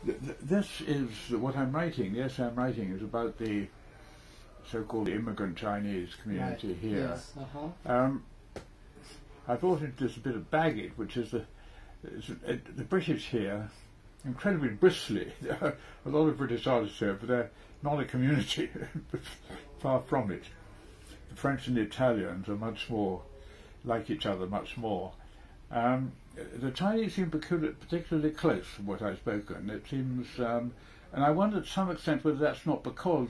This is what I'm writing. The essay I'm writing is about the so-called immigrant Chinese community right. here. Yes. I brought into this a bit of baggage, which is the British here, incredibly bristly. There are a lot of British artists here, but they're not a community, far from it. The French and the Italians are much more like each other, much more. The Chinese seem particularly close from what I've spoken. It seems, and I wonder to some extent whether that's not because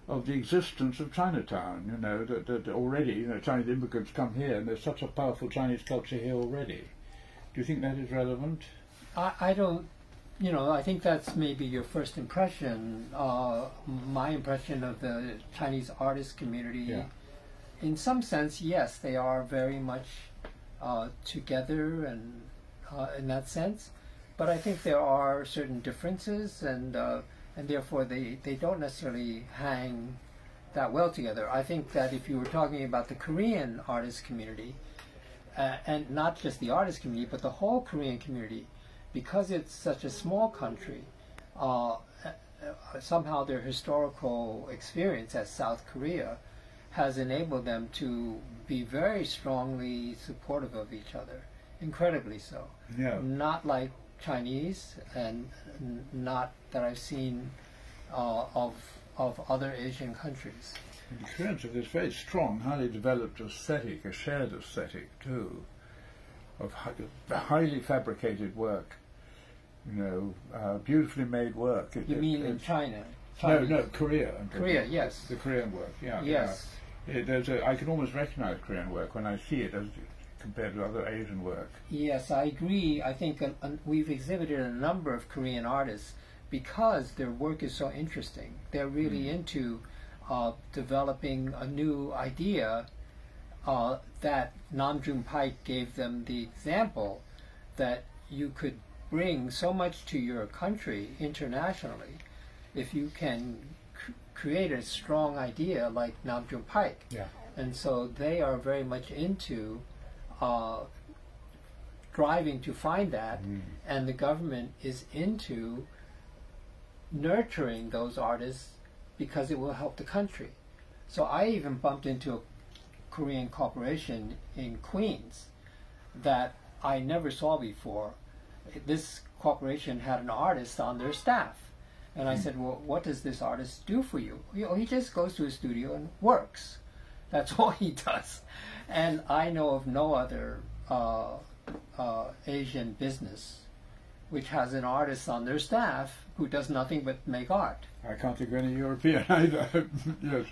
of the existence of Chinatown. You know, that already, you know, Chinese immigrants come here, and there's such a powerful Chinese culture here already. Do you think that is relevant? I don't. You know, I think that's maybe your first impression. My impression of the Chinese artist community, yeah. In some sense, yes, they are very much together, and in that sense. But I think there are certain differences, and therefore they don't necessarily hang that well together. I think that if you were talking about the Korean artist community, and not just the artist community, but the whole Korean community, because it's such a small country, somehow their historical experience as South Korea has enabled them to be very strongly supportive of each other, incredibly so. Yeah. Not like Chinese, and not that I've seen of other Asian countries. The Koreans have this very strong, highly developed aesthetic, a shared aesthetic too, of highly fabricated work. You know, beautifully made work. You mean in China? No, Korea. Korea, yes. The Korean work, yeah. Yes. Yeah. I can almost recognize Korean work when I see it as compared to other Asian work. Yes, I agree. I think we've exhibited a number of Korean artists because their work is so interesting. They're really into developing a new idea that Nam June Paik gave them the example that you could bring so much to your country internationally if you can create a strong idea like Nam June Paik. Yeah. And so they are very much into striving to find that, and the government is into nurturing those artists because it will help the country. So I even bumped into a Korean corporation in Queens that I never saw before. This corporation had an artist on their staff. And I said, well, what does this artist do for you? He just goes to his studio and works. That's all he does. And I know of no other Asian business which has an artist on their staff who does nothing but make art. I can't think of any European either. Yes.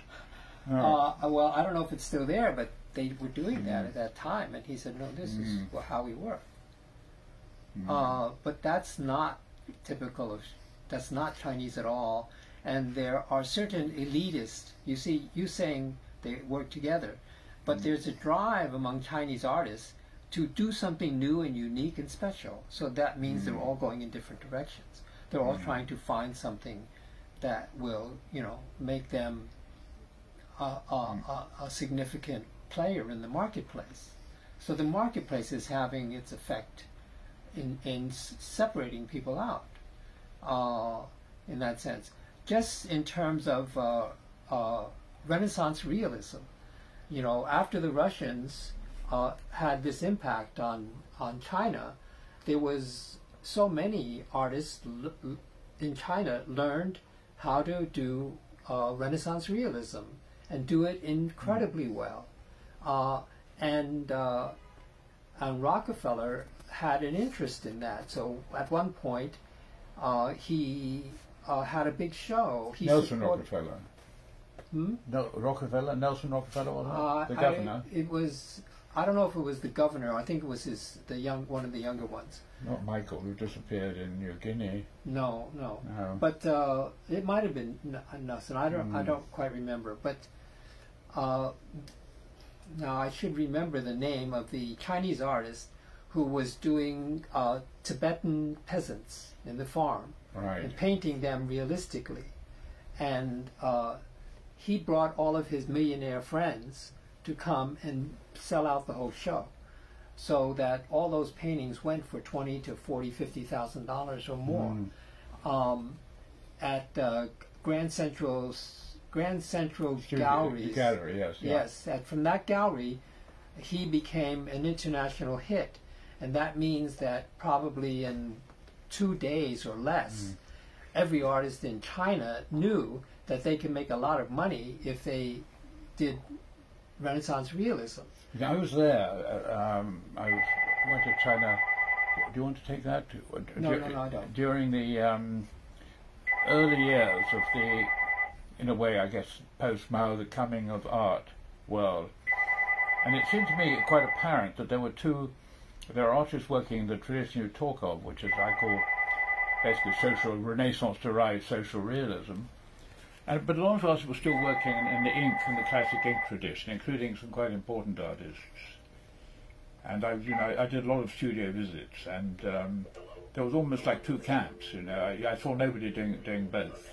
No. Well, I don't know if it's still there, but they were doing that at that time. And he said, no, this is how we work. But that's not typical of, that's not Chinese at all. And there are certain elitists, you see, you saying they work together, but there's a drive among Chinese artists to do something new and unique and special. So that means they're all going in different directions. They're all trying to find something that will, you know, make them a significant player in the marketplace. So the marketplace is having its effect in separating people out in that sense. Just in terms of Renaissance realism, you know, after the Russians had this impact on China, there was so many artists in China learned how to do Renaissance realism and do it incredibly well. And Rockefeller had an interest in that. So at one point, he had a big show. Nelson Rockefeller. Nelson Rockefeller, wasn't it? The governor. It was. I don't know if it was the governor. I think it was one of the younger ones. Not Michael, who disappeared in New Guinea. No. But it might have been Nelson. I don't quite remember. But now I should remember the name of the Chinese artist who was doing Tibetan peasants in the farm, right, and painting them realistically. And he brought all of his millionaire friends to come and sell out the whole show, so that all those paintings went for $20,000 to $40,000, $50,000 or more. at Grand Central Studio, Galleries. Gallery, yes. Yeah. Yes, and from that gallery, he became an international hit, and that means that probably in 2 days or less, every artist in China knew that they could make a lot of money if they did Renaissance realism. I was there. Went to China. Do you want to take that? No, I don't. During the early years of the, in a way, I guess, post-Mao, the coming of art world. And it seemed to me quite apparent that there are artists working in the tradition you talk of, which is I call basically social Renaissance-derived social realism. But a lot of artists were still working in the ink and the classic ink tradition, including some quite important artists. And I did a lot of studio visits, and there was almost like two camps. I saw nobody doing both.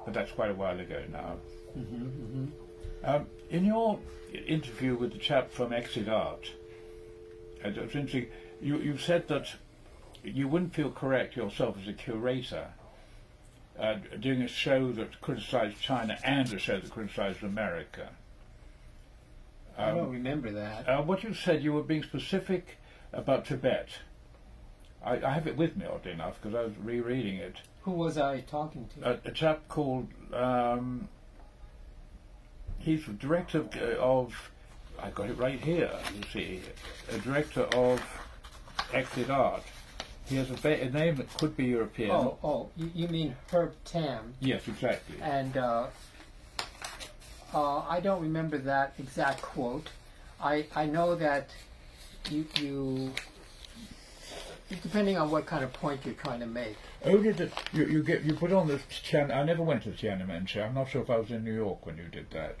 But that's quite a while ago now. In your interview with the chap from Exit Art, it was interesting. You said that you wouldn't feel correct yourself as a curator doing a show that criticised China and a show that criticised America. I don't remember that. What you said, you were being specific about Tibet. I have it with me, oddly enough, because I was rereading it. Who was I talking to? A chap called... he's the director of... I got it right here, you see. A director of Exit Art. He has a name that could be European. Oh, you mean Herb Tam? Yes, exactly. And I don't remember that exact quote. I know that you depending on what kind of point you're trying to make. Oh, you put on the Tiananmen. I never went to the Tiananmen show. I'm not sure if I was in New York when you did that.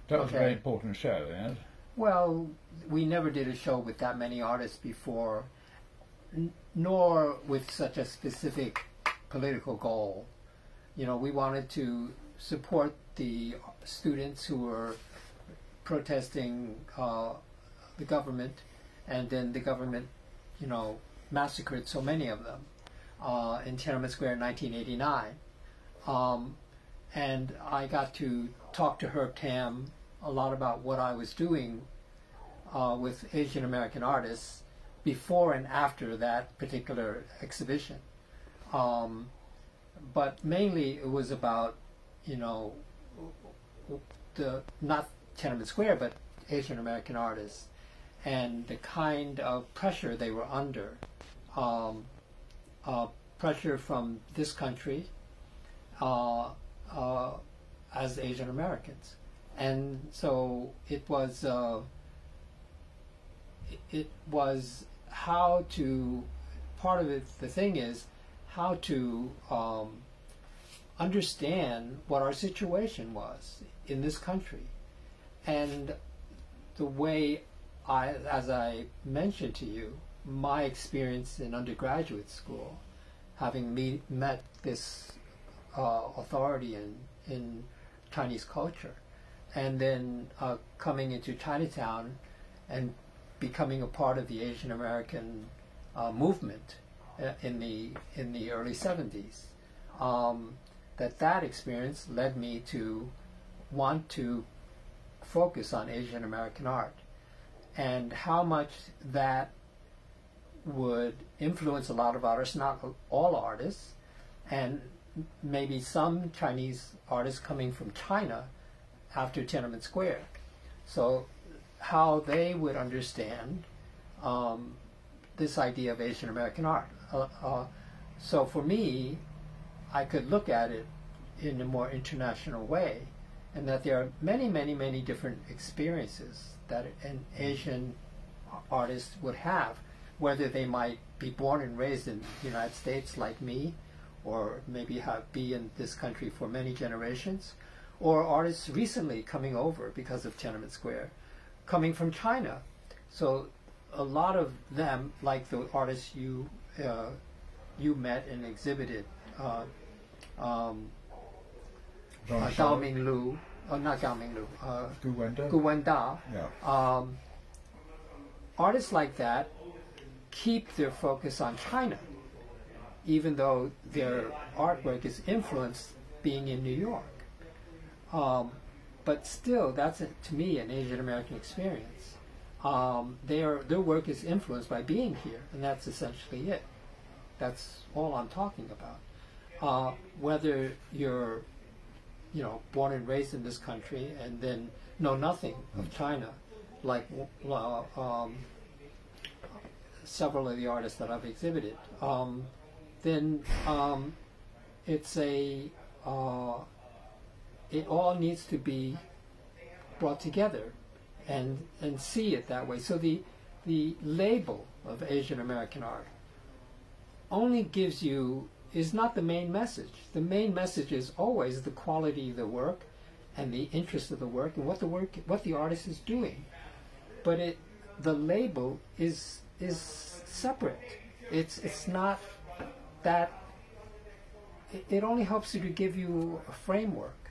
That was a very important show, yes? Well, we never did a show with that many artists before, nor with such a specific political goal. We wanted to support the students who were protesting the government, and then the government, massacred so many of them in Tiananmen Square in 1989. And I got to talk to Herb Tam a lot about what I was doing with Asian American artists before and after that particular exhibition. But mainly it was about, not Tiananmen Square, but Asian American artists and the kind of pressure they were under. Pressure from this country as Asian Americans. And so it was how to, part of it, the thing is how to understand what our situation was in this country. And the way as I mentioned to you, my experience in undergraduate school, having met this authority in Chinese culture, and then coming into Chinatown and becoming a part of the Asian American movement in the early 70s. That experience led me to want to focus on Asian American art, and how much that would influence a lot of artists, not all artists, and maybe some Chinese artists coming from China after Tiananmen Square. So how they would understand this idea of Asian American art. So for me, I could look at it in a more international way, and that there are many, many, many different experiences that an Asian artist would have, whether they might be born and raised in the United States like me, or maybe be in this country for many generations, or artists recently coming over because of Tiananmen Square, coming from China. So a lot of them, like the artists you met and exhibited, Gao Minglu, not Gao Minglu, Gu Wenda. Yeah. Artists like that keep their focus on China, even though their artwork is influenced being in New York. But still, that's, to me, an Asian American experience. Their work is influenced by being here, and that's essentially it. That's all I'm talking about. Whether you're, born and raised in this country and then know nothing of China, like several of the artists that I've exhibited, then it's it all needs to be brought together and see it that way. So the label of Asian American art only is not the main message. The main message is always the quality of the work and the interest of the work and what the artist is doing. But the label is separate. It's not that. It only helps you to give you a framework.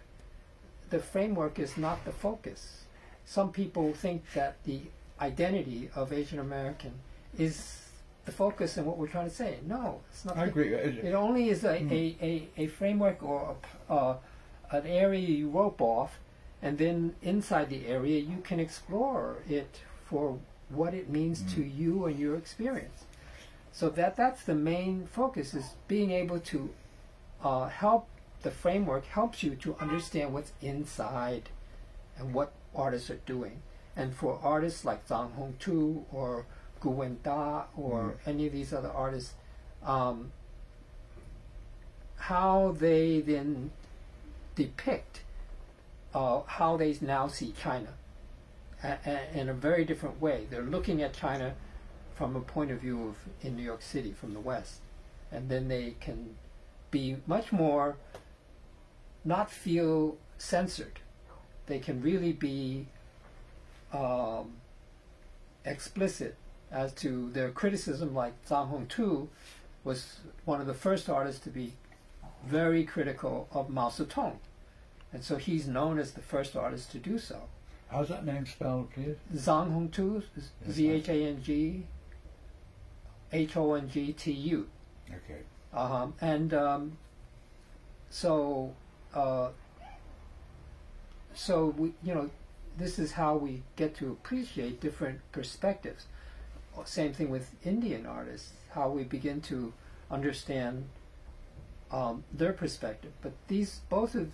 The framework is not the focus. Some people think that the identity of Asian American is the focus in what we're trying to say. No, it's not. I agree. It only is a framework or an area you rope off, and then inside the area you can explore it for what it means to you and your experience. So that's the main focus, is being able to help. The framework helps you to understand what's inside and what artists are doing. And for artists like Zhang Hongtu or Gu Wenda or any of these other artists, how they then depict how they now see China in a very different way. They're looking at China from a point of view in New York City, from the West. And then they can be much more, not feel censored. They can really be explicit as to their criticism. Like Zhang Hongtu was one of the first artists to be very critical of Mao Zedong, and so he's known as the first artist to do so. How's that name spelled, please? Zhang Hongtu, Zhanghongtu. Okay. So we, this is how we get to appreciate different perspectives. Same thing with Indian artists, how we begin to understand their perspective. But both of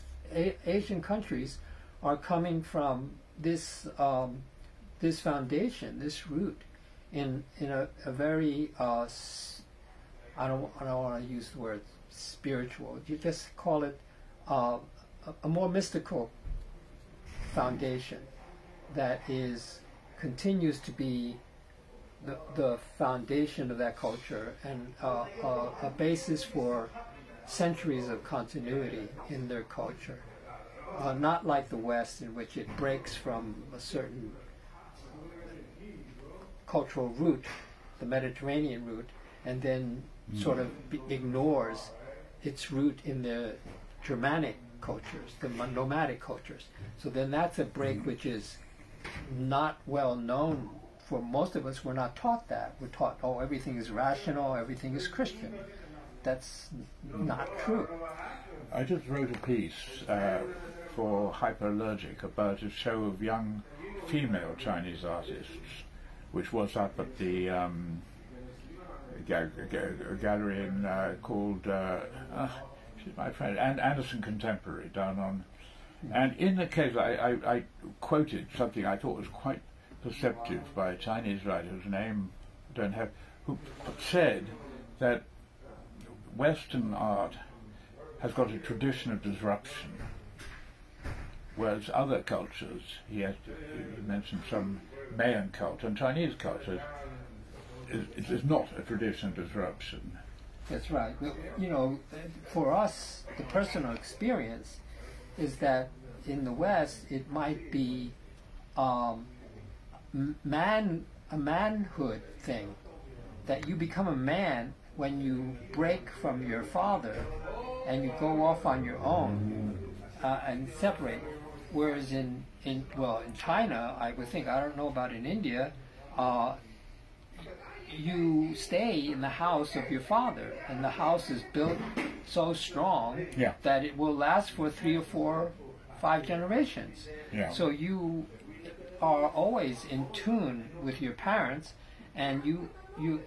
Asian countries are coming from this this foundation, this root, in a very I don't want to use the word spiritual. You just call it a more mystical foundation that continues to be the foundation of that culture and a basis for centuries of continuity in their culture. Not like the West, in which it breaks from a certain cultural route, the Mediterranean route, and then sort of ignores its root in the Germanic cultures, the nomadic cultures. So then that's a break which is not well known for most of us. We're not taught that. We're taught, everything is rational, everything is Christian. That's not true. I just wrote a piece for Hyperallergic about a show of young female Chinese artists, which was up at the gallery called she's my friend, Anderson Contemporary, down on. And in the case, I quoted something I thought was quite perceptive by a Chinese writer whose name I don't have, who said that Western art has got a tradition of disruption, whereas other cultures, he mentioned some Mayan culture, and Chinese culture is not a tradition of disruption. That's right. For us, the personal experience is that in the West, it might be a manhood thing, that you become a man when you break from your father and you go off on your own and separate. Whereas in China, I would think, I don't know about in India, you stay in the house of your father, and the house is built so strong that it will last for 3 or 4, 5 generations. So you are always in tune with your parents, and you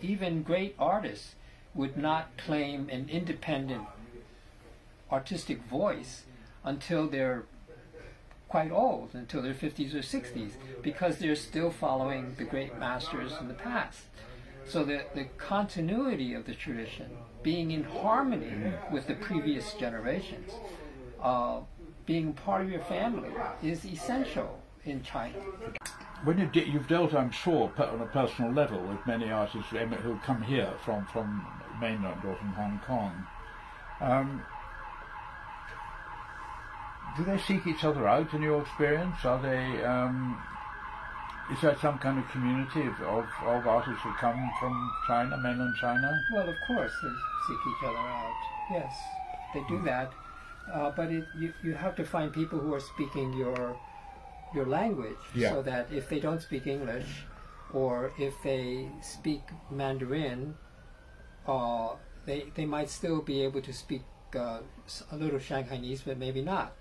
even great artists would not claim an independent artistic voice until they're quite old, until their 50s or 60s, because they're still following the great masters in the past. So the continuity of the tradition, being in harmony with the previous generations, being part of your family, is essential in China. When you've dealt, I'm sure, on a personal level with many artists who come here from mainland or from Hong Kong, do they seek each other out in your experience? Are they? Is there some kind of community of artists who come from China, mainland China? Well, of course they seek each other out. Yes, they do that. But you have to find people who are speaking your language, so that if they don't speak English, or if they speak Mandarin, they might still be able to speak a little Shanghainese, but maybe not.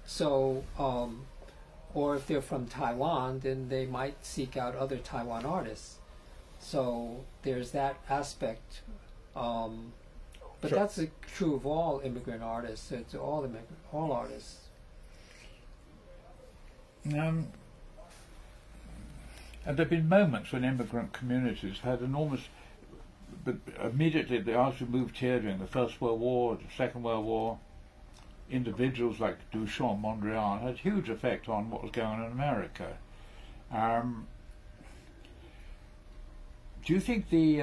So, or if they're from Taiwan, then they might seek out other Taiwan artists. So there's that aspect. But that's true of all immigrant artists. It's all artists. And there have been moments when immigrant communities had enormous, but immediately the artists who moved here during the First World War, the Second World War, individuals like Duchamp, Mondrian, had a huge effect on what was going on in America. Do you think the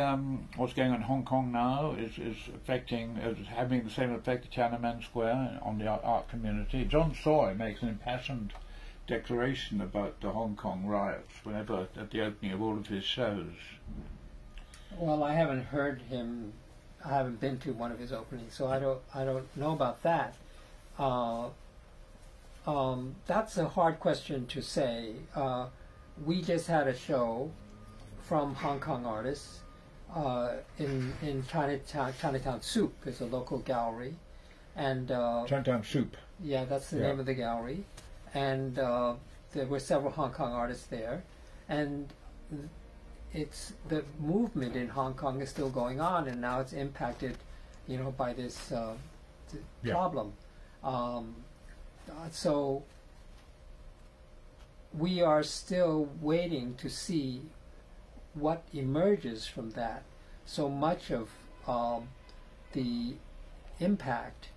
what's going on in Hong Kong now is having the same effect at Tiananmen Square on the art community? John Soy makes an impassioned declaration about the Hong Kong riots whenever at the opening of all of his shows. Well, I haven't heard him. I haven't been to one of his openings, so I don't know about that. That's a hard question to say. We just had a show from Hong Kong artists in Chinatown Soup is a local gallery, and Chinatown Soup. Yeah, that's the name of the gallery, and there were several Hong Kong artists there, and it's the movement in Hong Kong is still going on, and now it's impacted, by this problem. So we are still waiting to see what emerges from that. So much of the impact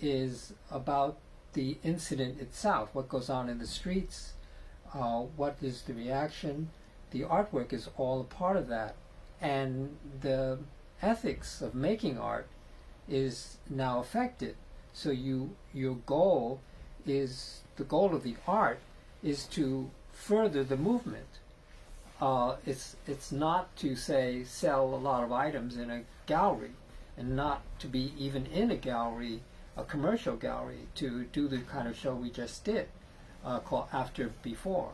is about the incident itself, what goes on in the streets, what is the reaction. The artwork is all a part of that, and the ethics of making art is now affected. So your goal is, the goal of the art is to further the movement. It's not to say sell a lot of items in a gallery, and not to be even in a gallery, a commercial gallery, to do the kind of show we just did, called After Before.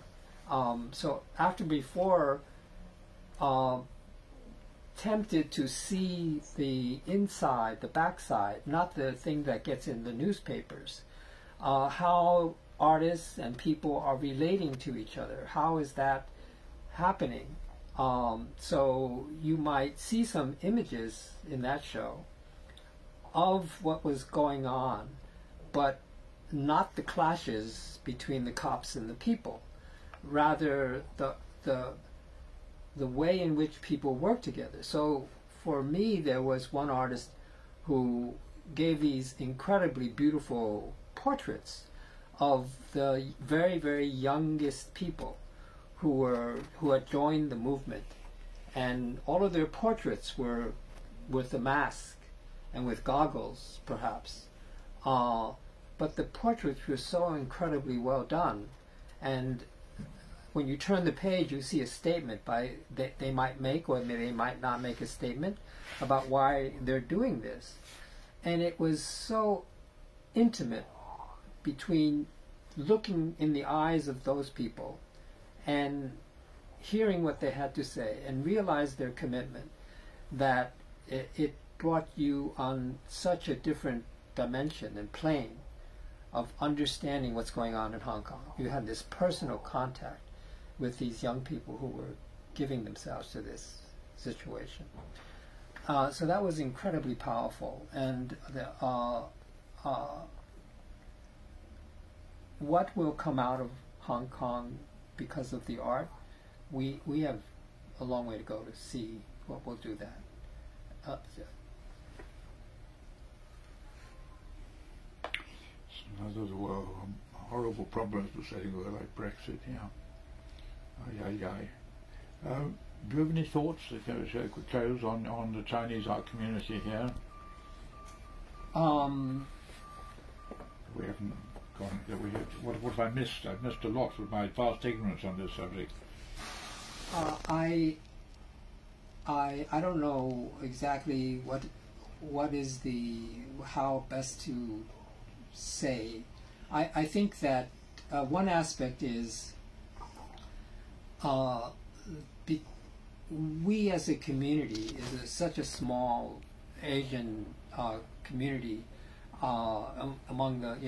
So After Before tempted to see the inside, the backside, not the thing that gets in the newspapers. How artists and people are relating to each other. How is that happening? So you might see some images in that show of what was going on, but not the clashes between the cops and the people. Rather, the way in which people work together. So for me, there was one artist who gave these incredibly beautiful portraits of the very, very youngest people who had joined the movement, and all of their portraits were with a mask and with goggles, perhaps. But the portraits were so incredibly well done, and when you turn the page, you see a statement they might make, or they might not make a statement about why they're doing this. And it was so intimate between looking in the eyes of those people and hearing what they had to say and realize their commitment, that it brought you on such a different dimension and plane of understanding what's going on in Hong Kong. You had this personal contact with these young people who were giving themselves to this situation. So that was incredibly powerful. And what will come out of Hong Kong because of the art, we have a long way to go to see what will do that. Those were horrible problems we're setting away, like Brexit, yeah. Do you have any thoughts that could close on the Chinese art community here? We haven't gone. What have I missed? I've missed a lot with my vast ignorance on this subject. I don't know exactly what is how best to say. I think that one aspect is we as a community is such a small Asian community among the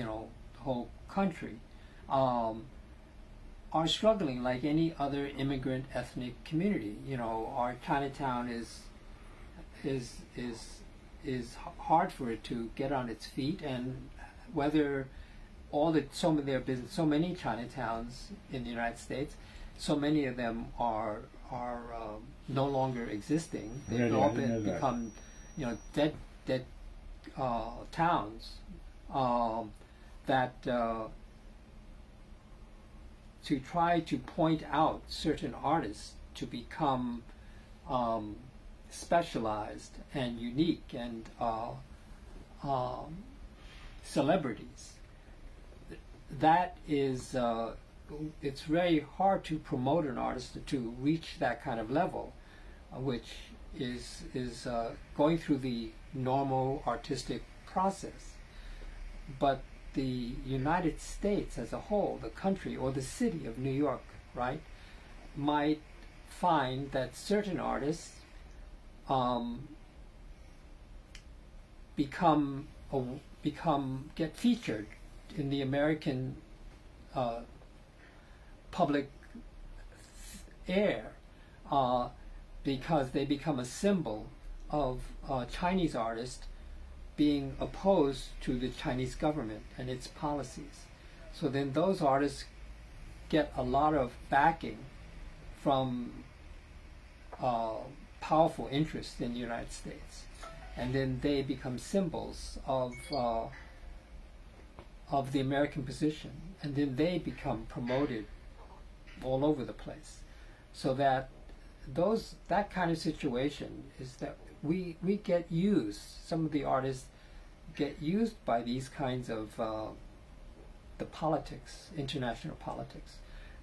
whole country, are struggling like any other immigrant ethnic community. Our Chinatown is hard for it to get on its feet, and whether so many Chinatowns in the United States, so many of them are no longer existing. They've all become dead towns that to try to point out certain artists to become specialized and unique and celebrities. That is, it's very hard to promote an artist to reach that kind of level, which is going through the normal artistic process. But the United States as a whole, the country or the city of New York, right, might find that certain artists get featured in the American public air because they become a symbol of Chinese artists being opposed to the Chinese government and its policies. So then those artists get a lot of backing from powerful interests in the United States, and then they become symbols of the American position, and then they become promoted all over the place. So that that kind of situation is that we get used, some of the artists get used by these kinds of the politics, international politics.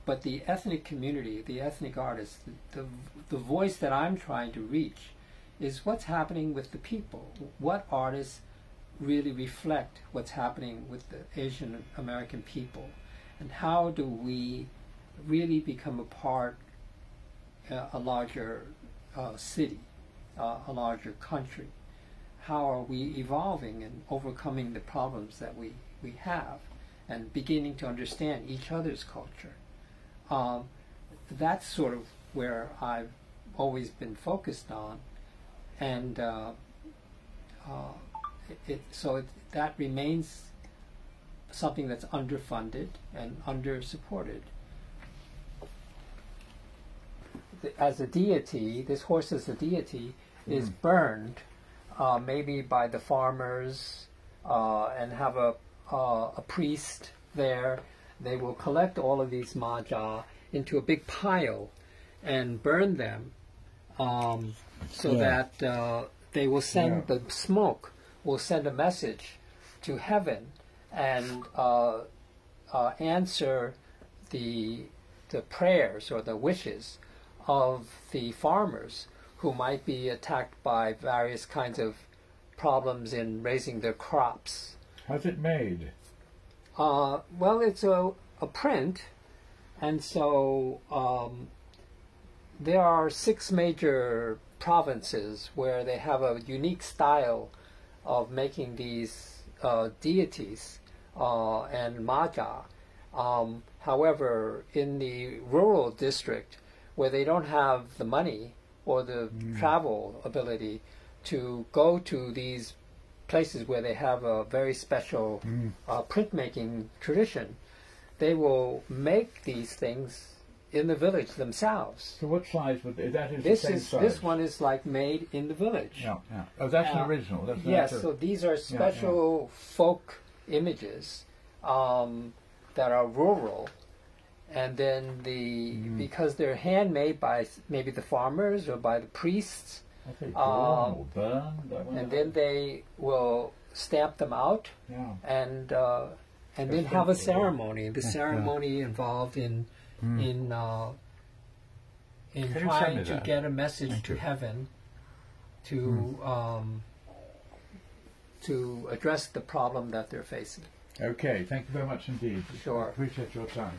But the ethnic community, the ethnic artists, the voice that I'm trying to reach is what's happening with the people. What artists really reflect what's happening with the Asian American people, and how do we really become a part, a larger city, a larger country? How are we evolving and overcoming the problems that we have, and beginning to understand each other's culture? That's sort of where I've always been focused on, and that remains something that's underfunded and undersupported. As a deity, this horse as a deity is burned, maybe by the farmers, and have a priest there. They will collect all of these maja into a big pile and burn them, so that they will send the smoke will send a message to heaven and answer the prayers or the wishes of the farmers who might be attacked by various kinds of problems in raising their crops. How's it made? Well, it's a print, and so there are 6 major provinces where they have a unique style of making these deities and Maja. However, in the rural district, where they don't have the money or the travel ability to go to these places where they have a very special printmaking tradition, they will make these things in the village themselves. So what size would that is? This the same is size? this one is like made in the village. Yeah, yeah. Oh, that's an original. That's Yes, that's so these are special folk images that are rural, and then because they're handmade by maybe the farmers or by the priests, drawn or burned. and then they will stamp them out, and then have a ceremony. The ceremony involved in trying to get a message to heaven to address the problem that they're facing. Okay, thank you very much indeed. Sure. I appreciate your time.